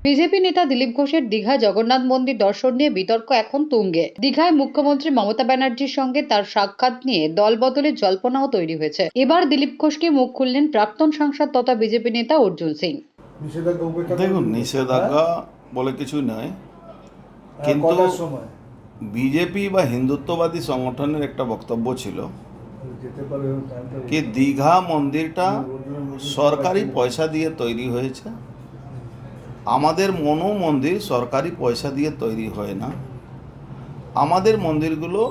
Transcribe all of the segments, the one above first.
BJP নেতা দিলীপ ঘোষের দীঘা জগন্নাথ মন্দির দর্শন নিয়ে বিতর্ক এখন তুঙ্গে। দীঘায় মুখ্যমন্ত্রী মমতা ব্যানার্জির সঙ্গে তার সাক্ষাৎ নিয়ে দলবদলের জল্পনাও তৈরি হয়েছে। এবার দিলীপ ঘোষকে মুখ খুললেন প্রাক্তন সাংসদ তথা বিজেপি নেতা অর্জুন সিং। দেখুন, নিষেধাজ্ঞা বলে কিছু নয়, কিন্তু বিজেপি বা হিন্দুত্ববাদী সংগঠনের একটা বক্তব্য ছিল কি দীঘা মন্দিরটা সরকারি পয়সা দিয়ে তৈরি হয়েছে। আমাদের মনো মন্দির সরকারি পয়সা দিয়ে তৈরি হয় না। আমাদের মন্দিরগুলো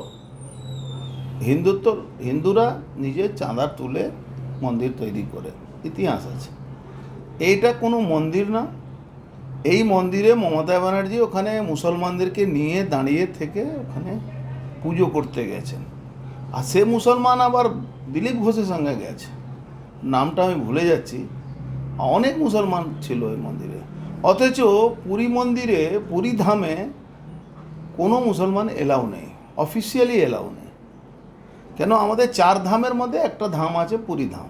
হিন্দুরা নিজের চাঁদা তুলে মন্দির তৈরি করে, ইতিহাস আছে। এইটা কোনো মন্দির না। এই মন্দিরে মমতা ব্যানার্জি ওখানে মুসলমানদেরকে নিয়ে দাঁড়িয়ে থেকে ওখানে পুজো করতে গেছেন। আর সে মুসলমান আবার দিলীপ ঘোষের সঙ্গে গেছে, নামটা আমি ভুলে যাচ্ছি। অনেক মুসলমান ছিল ওই মন্দিরে, অথচ পুরী মন্দিরে, পুরী ধামে কোনো মুসলমান এলাও নেই, অফিসিয়ালি এলাও নেই। কেন? আমাদের 4 ধামের মধ্যে একটা ধাম আছে পুরী ধাম।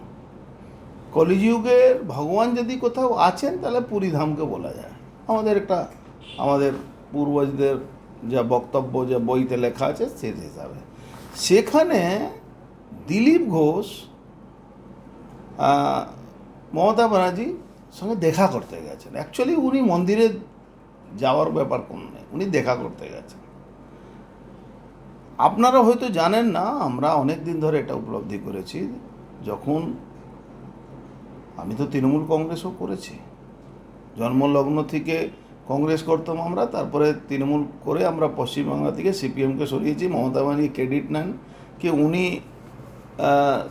কলিযুগের ভগবান যদি কোথাও আছেন তাহলে পুরী ধামকে বলা যায়। আমাদের পূর্বজদের যা বক্তব্য, যা বইতে লেখা আছে সে হিসাবে সেখানে দিলীপ ঘোষ মমতা ব্যানার্জির সঙ্গে দেখা করতে গেছেন। অ্যাকচুয়ালি উনি মন্দিরে যাওয়ার ব্যাপার কোনো নেই, উনি দেখা করতে গেছেন। আপনারা হয়তো জানেন না, আমরা অনেক দিন ধরে এটা উপলব্ধি করেছি। যখন আমি তো তৃণমূল কংগ্রেসও করেছি, জন্মলগ্ন থেকে কংগ্রেস করতাম আমরা, তারপরে তৃণমূল করে আমরা পশ্চিমবাংলা থেকে সিপিএমকে সরিয়েছি। মমতা ব্যানার্জি ক্রেডিট নেন কি উনি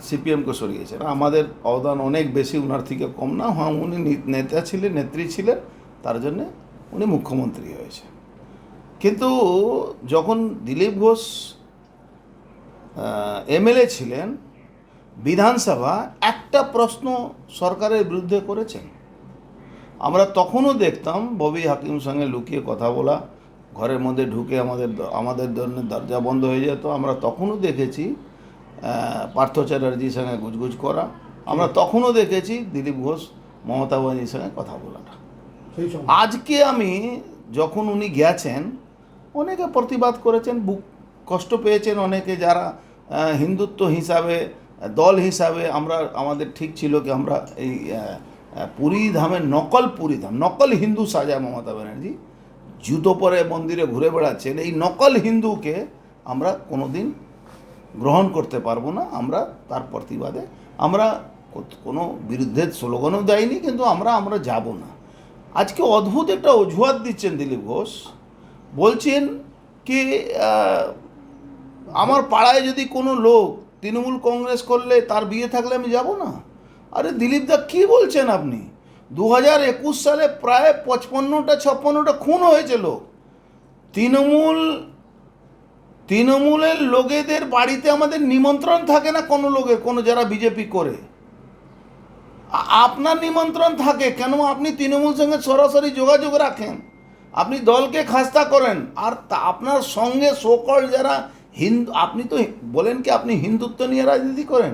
সিপিএমকে সরিয়েছেন, আমাদের অবদান অনেক বেশি, ওনার থেকে কম না। হ্যাঁ, উনি নেতা ছিলেন, নেত্রী ছিলেন, তার জন্যে উনি মুখ্যমন্ত্রী হয়েছে। কিন্তু যখন দিলীপ ঘোষ এমএলএ ছিলেন, বিধানসভা একটা প্রশ্ন সরকারের বিরুদ্ধে করেছেন। আমরা তখনও দেখতাম ববি হাকিম সঙ্গে লুকিয়ে কথা বলা, ঘরের মধ্যে ঢুকে আমাদের জন্য দরজা বন্ধ হয়ে যেত। আমরা তখনও দেখেছি পার্থ চ্যাটার্জির সঙ্গে গুজগুজ করা। আমরা তখনও দেখেছি দিলীপ ঘোষ মমতা ব্যানার্জির সঙ্গে কথা বলাটা। আজকে আমি যখন উনি গেছেন, অনেকে প্রতিবাদ করেছেন, বুক কষ্ট পেয়েছেন অনেকে, যারা হিন্দুত্ব হিসাবে, দল হিসাবে আমাদের ঠিক ছিল কি আমরা এই পুরী ধামের নকল হিন্দু সাজা মমতা ব্যানার্জি জুতো পরে মন্দিরে ঘুরে বেড়াচ্ছেন। এই নকল হিন্দুকে আমরা কোনোদিন গ্রহণ করতে পারবো না। আমরা তার প্রতিবাদে আমরা কোনো বিরুদ্ধে স্লোগানও দেয়নি, কিন্তু আমরা যাব না। আজকে অদ্ভুত একটা অজুহাত দিচ্ছেন দিলীপ ঘোষ, বলছেন কি আমার পাড়ায় যদি কোনো লোক তৃণমূল কংগ্রেস করলে তার বিয়ে থাকলে আমি যাব না। আরে দিলীপ দা, কী বলছেন আপনি? 2021 সালে প্রায় 55-56টা খুন হয়েছিল। তৃণমূলের লোকেদের বাড়িতে আমাদের নিমন্ত্রণ থাকে না কোনো লোকের, কোনো যারা বিজেপি করে। আপনার নিমন্ত্রণ থাকে কেন? আপনি তৃণমূল সঙ্গে সরাসরি যোগাযোগ রাখেন, আপনি দলকে খাস্তা করেন। আর আপনার সঙ্গে সকল যারা আপনি তো বলেন কি আপনি হিন্দুত্ব নিয়ে রাজনীতি করেন।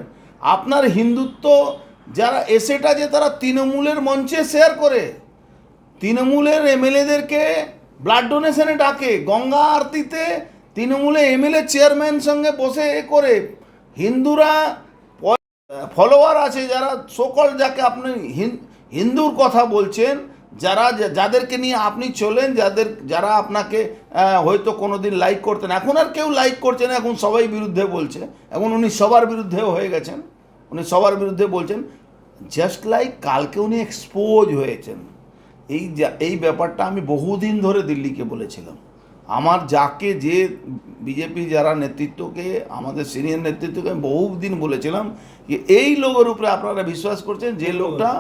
আপনার হিন্দুত্ব যারা এসেটা যে তারা তৃণমূলের মঞ্চে শেয়ার করে, তৃণমূলের এমএলএদেরকে ব্লাড ডোনেশনে ডাকে, গঙ্গা আরতিতে তৃণমূলের এমএলএ চেয়ারম্যান সঙ্গে বসে করে। হিন্দুরা ফলোয়ার আছে যারা সকল, যাকে আপনি হিন্দুর কথা বলছেন, যাদেরকে নিয়ে আপনি চলেন, যারা আপনাকে হয়তো কোনো দিন লাইক করতেন, এখন আর কেউ লাইক করছে না, এখন সবাই বিরুদ্ধে বলছে। এখন উনি সবার বিরুদ্ধেও হয়ে গেছেন, উনি সবার বিরুদ্ধে বলছেন। জাস্ট লাইক কালকে উনি এক্সপোজ হয়েছেন। এই ব্যাপারটা আমি বহুদিন ধরে দিল্লিকে বলেছিলাম। যে বিজেপি যারা নেতৃত্বকে, আমাদের সিনিয়র নেতৃত্বকে আমি বহুদিন বলেছিলাম যে এই লোকের উপরে আপনারা বিশ্বাস করছেন, যে লোকটা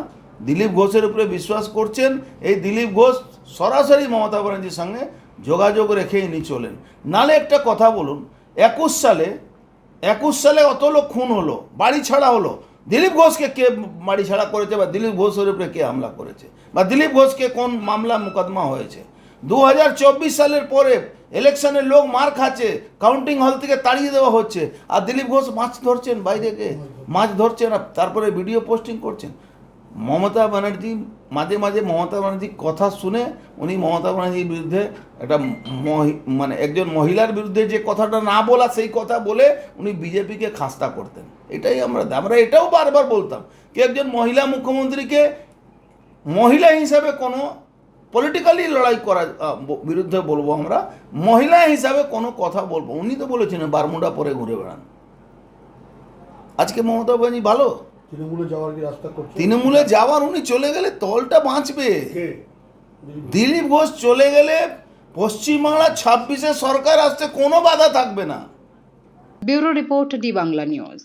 দিলীপ ঘোষের উপরে বিশ্বাস করছেন। এই দিলীপ ঘোষ সরাসরি মমতা ব্যানার্জির সঙ্গে যোগাযোগ রেখে ইনি চলেন। নালে একটা কথা বলুন, 21 সালে অত লোক খুন হলো, বাড়ি ছাড়া হলো, দিলীপ ঘোষকে কে বাড়ি ছাড়া করেছে, বা দিলীপ ঘোষের উপরে কে হামলা করেছে, বা দিলীপ ঘোষকে কোন মামলা মোকদ্দমা হয়েছে? 2024 সালের পরে ইলেকশনের লোক মার খাচ্ছে, কাউন্টিং হল থেকে তাড়িয়ে দেওয়া হচ্ছে, আর দিলীপ ঘোষ মাছ ধরছেন, বাইরে মাছ ধরছেন, আর তারপরে ভিডিও পোস্টিং করছেন। মমতা ব্যানার্জি মাঝে মাঝে মমতা ব্যানার্জির কথা শুনে উনি মমতা ব্যানার্জির বিরুদ্ধে একটা মানে একজন মহিলার বিরুদ্ধে যে কথাটা না বলা সেই কথা বলে উনি বিজেপিকে খাস্তা করতেন। এটাই আমরা এটাও বারবার বলতাম কি একজন মহিলা মুখ্যমন্ত্রীকে মহিলা হিসাবে কোনো পলিটিক্যালি লড়াই করা বিরুদ্ধে বলবো আমরা, মহিলা হিসাবে কোনো কথা বলবো। উনি তো বলেছেন বারমুডা পরে ঘুরে বেড়ান। আজকে মমতা ব্যানার্জি ভালো তৃণমূলে যাওয়ার কি রাস্তা করছে? তৃণমূলে যাওয়ার, উনি চলে গেলে দলটা বাঁচবে। কে? দিলীপ ঘোষ চলে গেলে পশ্চিমবাংলা 26-এ সরকার আসতে কোনো বাধা থাকবে না। Bureau report D Bangla news.